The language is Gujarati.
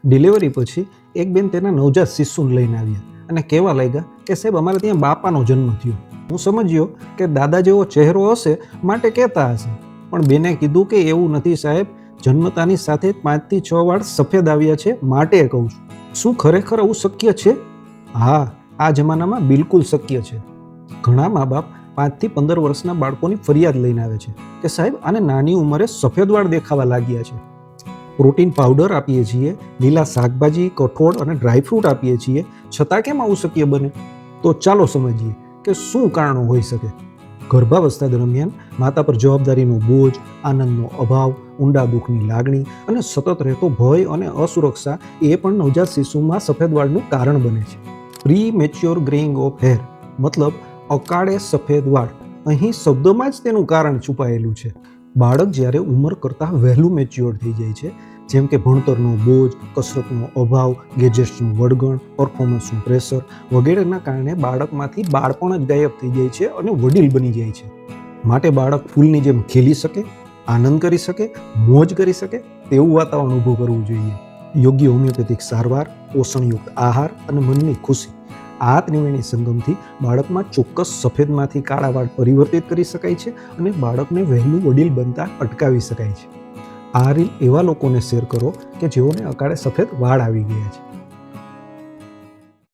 ડિલિવરી પછી એક બેન તેના નવજાત શિશુને લઈને આવ્યા અને કહેવા લાગ્યા કે સાહેબ અમારે ત્યાં બાપાનો જન્મ થયો. હું સમજ્યો કે દાદા જેવો ચહેરો હશે માટે કહેતા હશે, પણ બેને કીધું કે એવું નથી સાહેબ, જન્મતાની સાથે 5 થી 6 વાળ સફેદ આવ્યા છે માટે કહું છું. શું ખરેખર આવું શક્ય છે? હા, આ જમાનામાં બિલકુલ શક્ય છે. ઘણા મા બાપ 5 થી 15 વર્ષના બાળકોની ફરિયાદ લઈને આવે છે કે સાહેબ આને નાની ઉંમરે સફેદ વાળ દેખાવા લાગ્યા છે. પ્રોટીન પાવડર આપીએ છીએ, લીલા શાકભાજી, કઠોળ અને ડ્રાયફ્રૂટ આપીએ છીએ, છતાં કેમ આવું શક્ય બને? તો ચાલો સમજીએ કે શું કારણો હોઈ શકે. ગર્ભાવસ્થા દરમિયાન માતા પર જવાબદારીનો બોજ, આનંદનો અભાવ, ઊંડા દુઃખની લાગણી અને સતત રહેતો ભય અને અસુરક્ષા એ પણ નવજાત શિશુમાં સફેદ વાળનું કારણ બને છે. પ્રી મેચ્યોર ગ્રેઇંગ ઓફ હેર મતલબ અકાળે સફેદ વાળ. અહીં શબ્દોમાં જ તેનું કારણ છુપાયેલું છે. બાળક જ્યારે ઉંમર કરતાં વહેલું મેચ્યોર થઈ જાય છે, જેમ કે ભણતરનો બોજ, કસરતનો અભાવ, ગેજેટ્સનું વળગણ, પરફોર્મન્સનું પ્રેશર વગેરેના કારણે બાળકમાંથી બાળપણ જ ગાયબ થઈ જાય છે અને વડીલ બની જાય છે. માટે બાળક ફૂલની જેમ ખીલી શકે, આનંદ કરી શકે, મોજ કરી શકે તેવું વાતાવરણ ઊભું કરવું જોઈએ. યોગ્ય હોમિયોપેથિક સારવાર, પોષણયુક્ત આહાર અને મનની ખુશી, આ ત્રિવેણી સંગમથી બાળકમાં ચોક્કસ સફેદમાંથી કાળા વાળ પરિવર્તિત કરી શકાય છે અને બાળકને વહેલું વડીલ બનતા અટકાવી શકાય છે. આ રીલ એવા લોકોને શેર કરો કે જેઓને અકાળે સફેદ વાળ આવી ગયા છે.